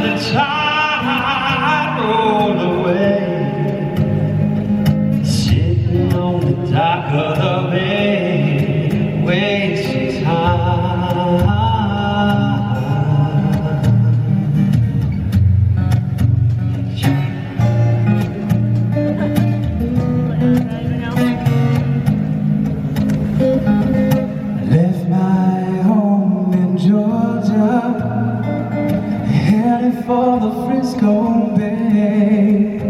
the tide roll away, sitting on the dock of the bay, wasting time. Left my home in Georgia, headed for the Frisco Bay.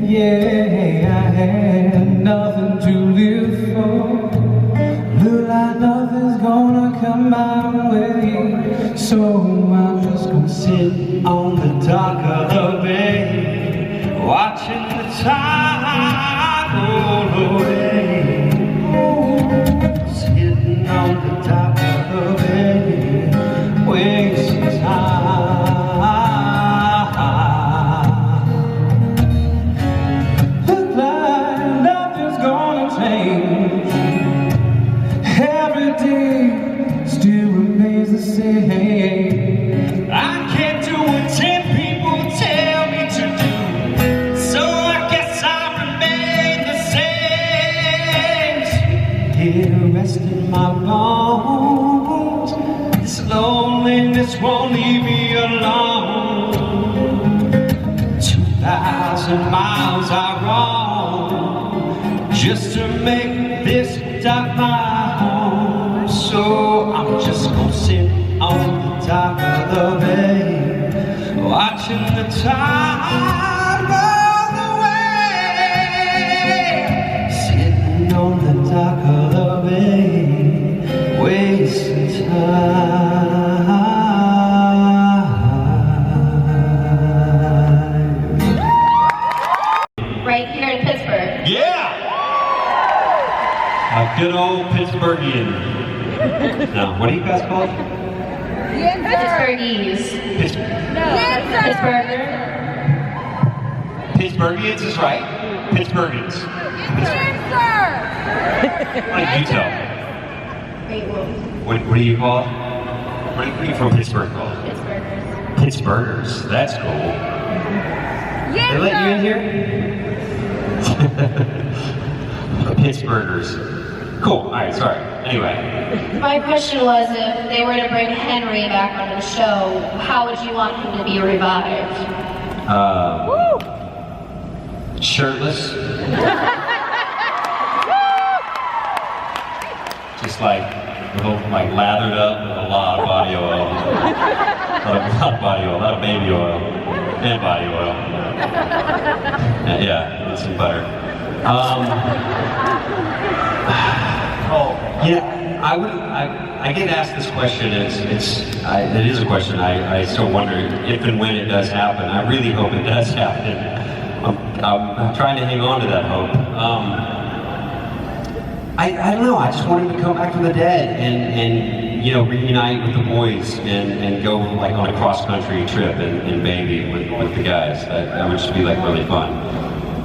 Yeah, I had nothing to live for. Look like nothing's gonna come my way, so I'm just gonna sit on the dock of the bay, watching the tide roll away. Sitting on the dock of the bay, wasting time. Look like nothing's gonna change. Every day still remains the same. I can't do what 10 people tell me to do, so I guess I remain the same. Here resting my bones, this loneliness won't leave me alone. 2,000 miles I roam just to make this dock my home. So I'm just gonna sit on the dock of the bay, watching the tide roll away. Sitting on the dock of the bay, wasting time. Right here in Pittsburgh. Yeah! A good old Pittsburghian. Now, what are you guys called? Pittsburghese. Pittsburgher. Pittsburghians is right. Pittsburghians. What did you tell? Wait, whoa. What do you call it? What are you from Pittsburgh called? Pittsburghers. Pittsburghers. That's cool. They let you in here? Pittsburghers. Cool. Alright, sorry. Anyway. My question was, if they were to bring Henry back on the show, how would you want him to be revived? Shirtless. Just like lathered up with a lot of body oil. A lot of body oil, a lot of baby oil. And body oil. Yeah, with some butter. I get asked this question. It is a question. I still wonder if and when it does happen. I really hope it does happen. I'm trying to hang on to that hope. I don't know. I just want him to come back from the dead and reunite with the boys and go like on a cross country trip in Baby with the guys. That would just be like really fun.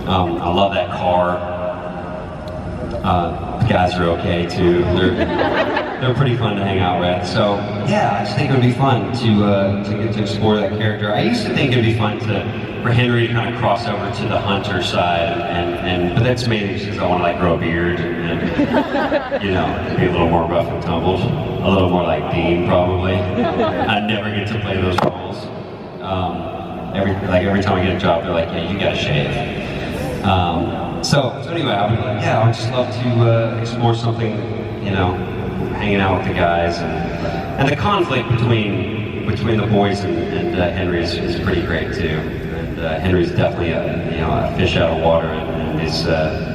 I love that car. The guys are okay too. They're pretty fun to hang out with. So yeah, I just think it would be fun to get to explore that character. I used to think it would be fun for Henry to kind of cross over to the hunter side, but that's mainly just because I want to like grow a beard and be a little more rough and tumbled, a little more like Dean probably. I never get to play those roles. Every time I get a job, they're like, yeah, you gotta shave. So anyway, I would just love to explore something, hanging out with the guys, and the conflict between the boys and Henry is pretty great too. And Henry's definitely a fish out of water in these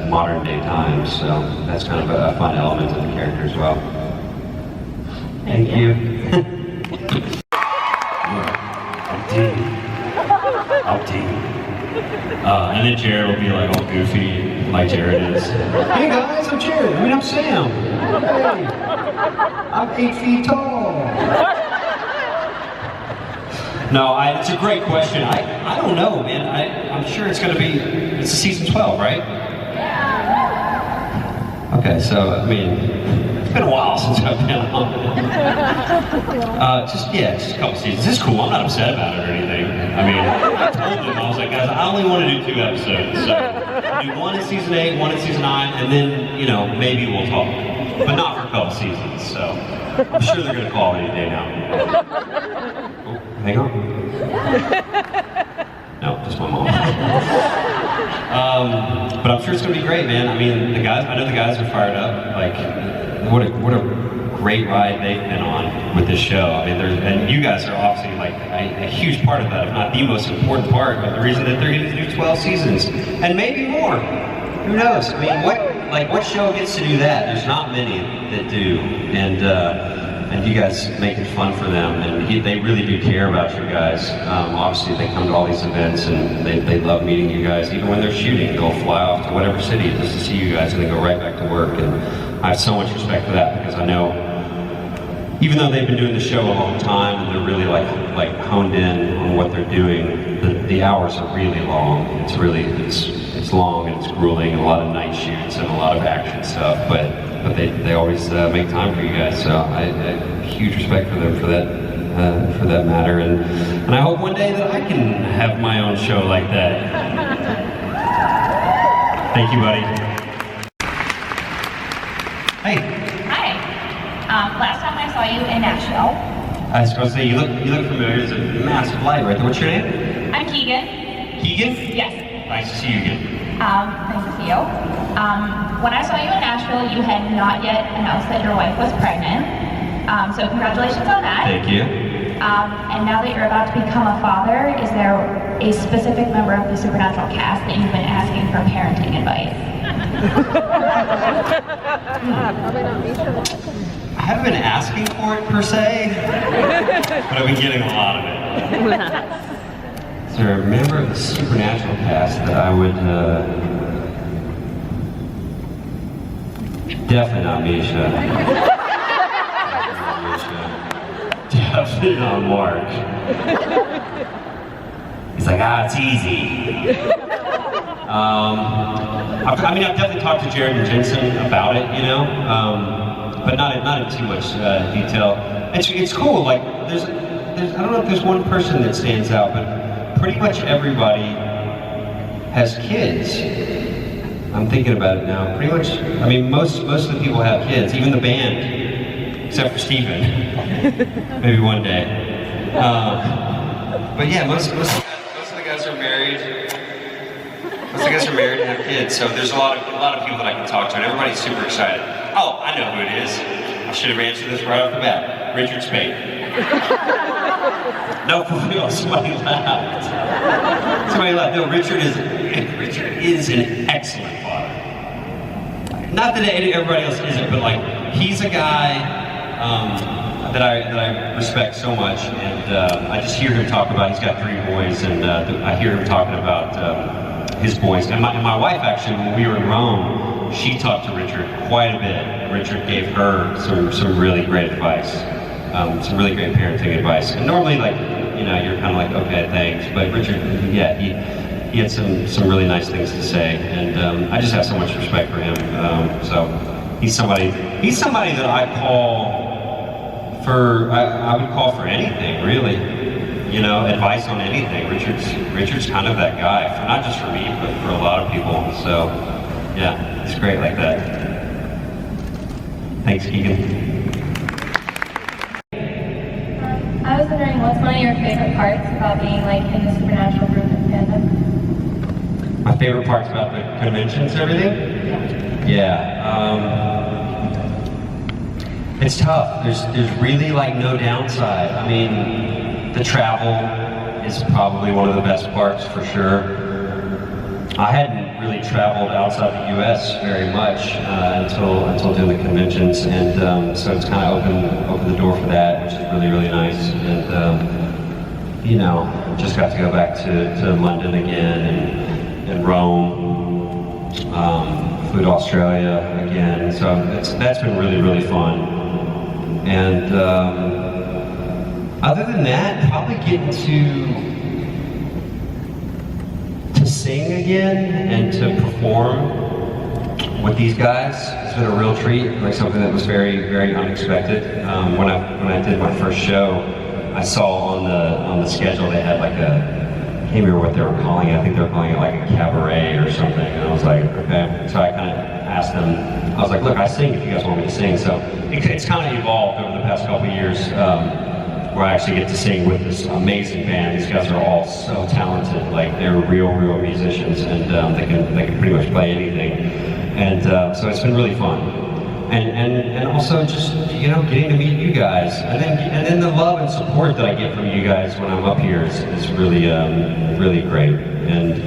modern day times, so that's kind of a fun element of the character as well. Thank you. I'm Dean. And then Jared will be like all goofy, like Jared is. Hey guys, I'm Jared. I'm Sam. Hey, I'm 8 feet tall. No, it's a great question. I don't know, man. I'm sure it's going to be. It's season 12, right? Yeah. Okay, so it's been a while since I've been on. Just a couple seasons. It's cool. I'm not upset about it or anything. I mean, I told them, I was like, guys, I only want to do 2 episodes. So do 1 in season 8, 1 in season 9, and then, you know, maybe we'll talk. But not for a couple seasons, so I'm sure they're going to call any day now. Oh, hang on. No, just my mom. But I'm sure it's going to be great, man. I mean, I know the guys are fired up. Like, what a great ride they've been on with this show. I mean, and you guys are obviously like a huge part of that, if not the most important part of the reason that they're going to do 12 seasons, and maybe more. Who knows? I mean, what show gets to do that? There's not many that do, and you guys make it fun for them, and they really do care about you guys. Obviously, they come to all these events, and they love meeting you guys. Even when they're shooting, they'll fly off to whatever city just to see you guys, and then go right back to work. And I have so much respect for that, because I know, even though they've been doing the show a long time, and they're really like honed in on what they're doing, the hours are really long. It's long, and it's grueling, and a lot of night shoots, and a lot of action stuff, but they always make time for you guys, so I huge respect for them for that matter, and I hope one day that I can have my own show like that. Thank you, buddy. Hey. Hi. Last time I saw you in Nashville. I was going to say, you look familiar. There's a massive light right there. What's your name? I'm Keegan. Keegan? Yes. Nice to see you again. Nice to see you. When I saw you in Nashville, you had not yet announced that your wife was pregnant. So congratulations on that. Thank you. And now that you're about to become a father, is there a specific member of the Supernatural cast that you've been asking for parenting advice? I haven't been asking for it per se, but I've been getting a lot of it. Is there a member of the Supernatural cast that I would... Definitely not Misha. Definitely not Mark. He's like, it's easy. I've definitely talked to Jared and Jensen about it, you know, but not in too much detail. It's cool. Like, there's I don't know if there's one person that stands out, but pretty much everybody has kids. I'm thinking about it now. Pretty much, I mean, most of the people have kids, even the band, except for Steven. Maybe one day. But yeah, most of the guys are married. Most of the guys are married and have kids, so there's a lot of people that I can talk to, and everybody's super excited. Oh, I know who it is. I should have answered this right off the bat. Richard Spade. No, for real, somebody laughed. No, Richard is an excellent father. Not that everybody else isn't, but like, he's a guy that I respect so much, and I just hear him talk about, he's got 3 boys, and I hear him talking about his boys. And my wife, actually, when we were in Rome, she talked to Richard quite a bit. Richard gave her some really great advice, some really great parenting advice. And normally, like, you know, you're kind of like, okay, thanks. But Richard, yeah, he had some really nice things to say, and I just have so much respect for him. So he's somebody that I would call for anything, really. You know, advice on anything. Richard's kind of that guy, not just for me, but for a lot of people. So yeah, he's great like that. Thanks, Keegan. I was wondering, what's one of your favorite parts about being like in the Supernatural group in fandom? My favorite parts about the conventions, everything? Yeah. It's tough. There's really like no downside. I mean, the travel is probably one of the best parts for sure. I hadn't really traveled outside the U.S. very much until doing the conventions, and so it's kind of opened the door for that, which is really nice. And you know, just got to go back to London again and Rome, flew to Australia again. So that's been really fun. And other than that, probably getting to sing again and to perform with these guys has been a real treat, like something that was very unexpected. When I did my first show, I saw on the schedule they had like a can't remember what they were calling it. I think they were calling it like a cabaret or something. And I was like, okay. So I kind of asked them, I was like, look, I sing if you guys want me to sing. So it's kind of evolved over the past couple of years where I actually get to sing with this amazing band. These guys are all so talented. Like they're real musicians, and they can pretty much play anything. And so it's been really fun. And also just, you know, getting to meet you guys, and then the love and support that I get from you guys when I'm up here is really really great. And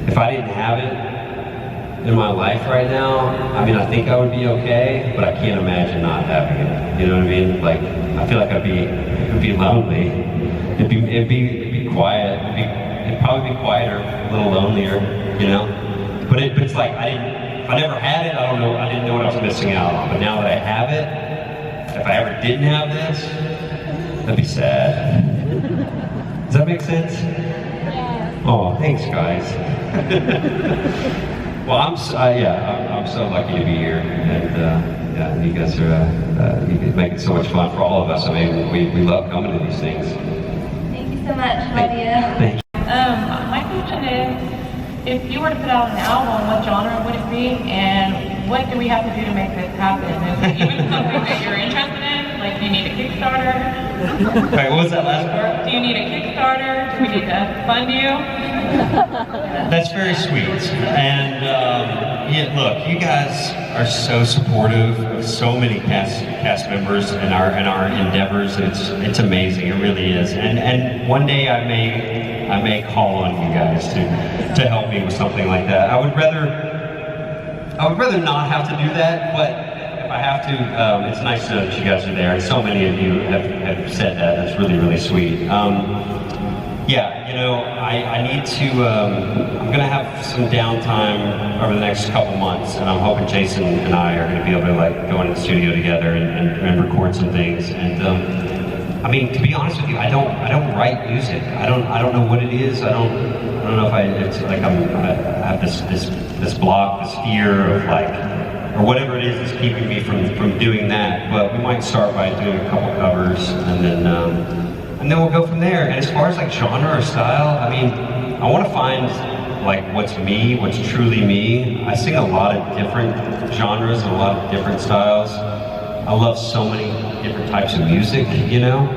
if I didn't have it in my life right now, I mean, I think I would be okay, but I can't imagine not having it. You know what I mean? Like, I feel like it'd be lonely. It'd be quiet. It'd probably be quieter, a little lonelier, you know. But it's like if I never had it, I didn't know what I was missing out on. But now that I have it, if I ever didn't have this, that'd be sad. Does that make sense? Yeah. Oh, thanks, guys. Well, I'm so lucky to be here, and yeah, you guys are you make it so much fun for all of us. I mean, we love coming to these things. Thank you so much. Love you. Thank you. My question is, if you were to put out an album, what genre would it be, and what do we have to do to make this happen? Is it even something that you're interested in? Like, do you need a Kickstarter? Wait, what was that last part? Do you need a Kickstarter? Do we need to fund you? That's very sweet. And yeah, look, you guys are so supportive of so many cast members and our endeavors. It's amazing. It really is. And one day I may call on you guys to help me with something like that. I would rather not have to do that, but if I have to, it's nice to know that you guys are there. And so many of you have said that. That's really, really sweet. Yeah, you know, I need to, I'm gonna have some downtime over the next couple months, and I'm hoping Jason and I are gonna be able to like go into the studio together and record some things. And I mean, to be honest with you, I don't write music. I don't know what it is. I don't know if it's like I have this block, this fear of like, or whatever it is that's keeping me from doing that. But we might start by doing a couple covers, and then we'll go from there. And as far as like genre or style, I mean, I want to find like what's me, what's truly me. I sing a lot of different genres and a lot of different styles. I love so many different types of music, you know.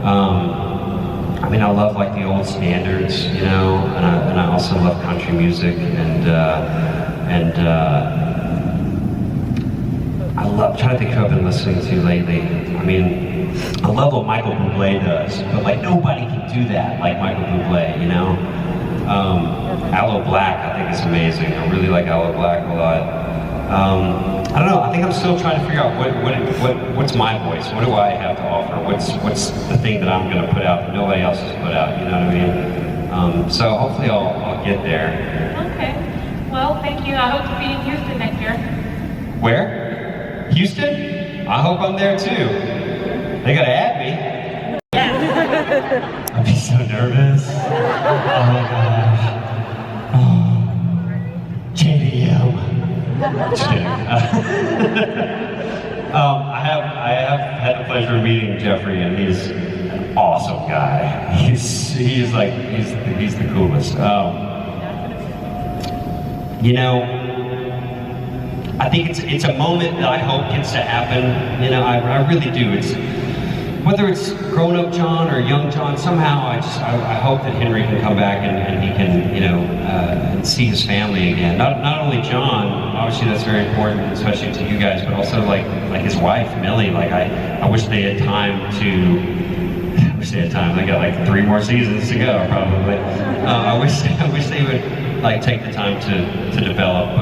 I mean, I love like the old standards, you know, and I also love country music, and I love, trying to think who I've been listening to lately. I mean, I love what Michael Bublé does, but like nobody can do that like Michael Bublé, you know? Aloe Black, I think is amazing. I really like Aloe Black a lot. I don't know, I think I'm still trying to figure out what's my voice? What do I have to offer? What's the thing that I'm gonna put out that nobody else has put out, you know what I mean? So hopefully I'll get there. Okay. Well, thank you. I hope to be in Houston next year. Where? Houston? I hope I'm there too. They gotta add me. I'd be so nervous. Oh my gosh. Oh. JDM. Just kidding. I have had the pleasure of meeting Jeffrey, and he's an awesome guy. He's the coolest. You know, I think it's a moment that I hope gets to happen. You know, I really do. It's whether it's grown-up John or young John. Somehow, I hope that Henry can come back and he can, you know, and see his family again. Not only John, obviously that's very important, especially to you guys, but also like his wife Millie. Like I wish they had time to. I wish they had time. They got like 3 more seasons to go, probably. I wish they would like take the time to develop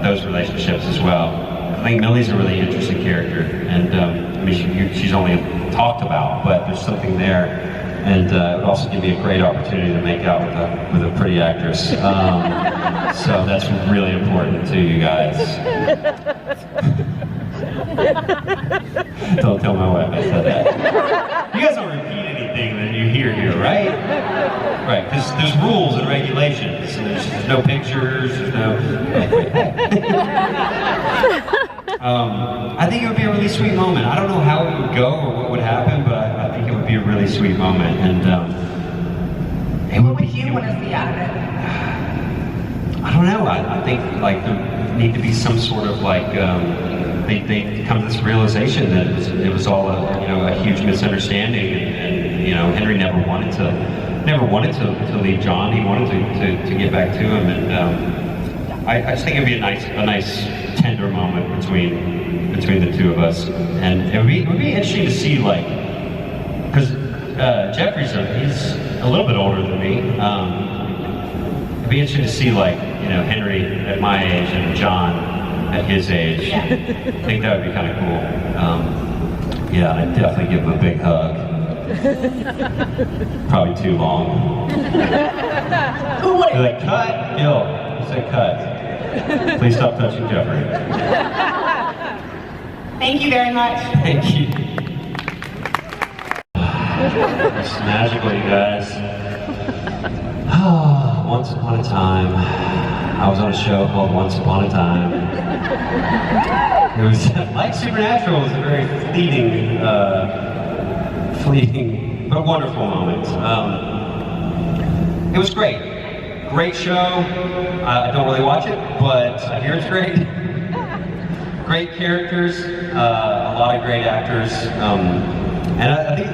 those relationships as well. I think Millie's a really interesting character, and I mean she's only talked about, but there's something there, and it would also give me a great opportunity to make out with a pretty actress. So that's really important to you guys. Don't tell my wife I said that. You guys don't repeat anything that you hear here, right? Right, there's rules and regulations. There's no pictures, there's no... I think it would be a really sweet moment. I don't know how it would go or what would happen, but I think it would be a really sweet moment. And What would you want to see out of it? I don't know. I think like there need to be some sort of like they come to this realization that it was all a huge misunderstanding, and Henry never wanted to leave John. He wanted to get back to him, and I just think it'd be a nice tender moment between the two of us, and it would be interesting to see because Jeffrey's he's a little bit older than me. It'd be interesting to see Henry at my age and John at his age. Yeah. I think that would be kind of cool. Yeah, I'd definitely give him a big hug. Probably too long. Who would? Be like, cut, Gil. You said cut. Please stop touching Jeffrey. Thank you very much. Thank you. It's magical, you guys. Once upon a time, I was on a show called Once Upon a Time. It was like Supernatural. It was a very fleeting but wonderful moment. It was great show. I don't really watch it, but I hear it's great. Great characters, a lot of great actors, and I think,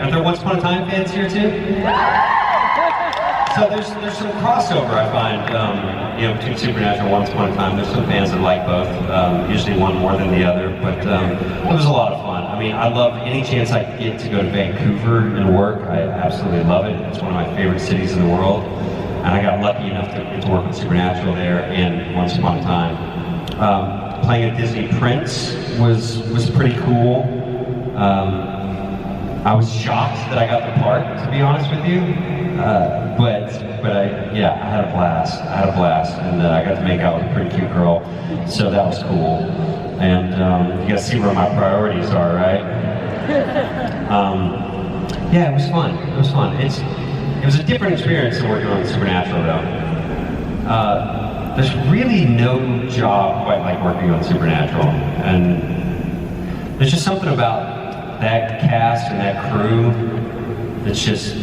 are there Once Upon a Time fans here too? So there's some crossover, I find, between Supernatural and Once Upon a Time. There's some fans that like both, usually one more than the other, but it was a lot of fun. I mean, I love any chance I get to go to Vancouver and work. I absolutely love it. It's one of my favorite cities in the world, and I got lucky enough to get to work with Supernatural there and Once Upon a Time. Playing a Disney prince was pretty cool. I was shocked that I got the part, to be honest with you. But I had a blast, and I got to make out with a pretty cute girl, so that was cool. And you gotta see where my priorities are, right? Yeah, it was fun. It was a different experience than working on Supernatural, though. There's really no job quite like working on Supernatural, and there's just something about that cast and that crew that's just,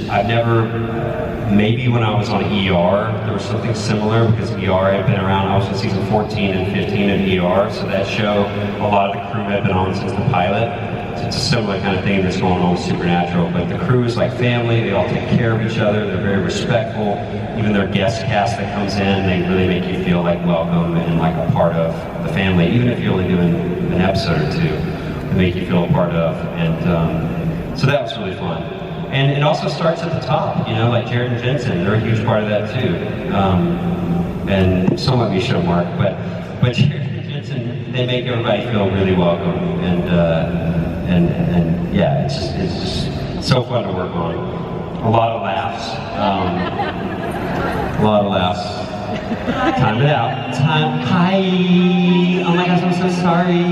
maybe when I was on ER, there was something similar, because ER had been around. I was in season 14 and 15 of ER, so that show, a lot of the crew had been on since the pilot. So it's a similar kind of thing that's going on with Supernatural, but the crew is like family. They all take care of each other. They're very respectful. Even their guest cast that comes in, they really make you feel like welcome and like a part of the family, even if you're only doing an episode or two. They make you feel a part of, and so that was really fun. And it also starts at the top, like Jared and Jensen, they're a huge part of that too. And some of you show Mark, but Jared and Jensen, they make everybody feel really welcome, and yeah, it's just so fun to work on. A lot of laughs. Time it out. Hi. Oh my gosh, I'm so sorry.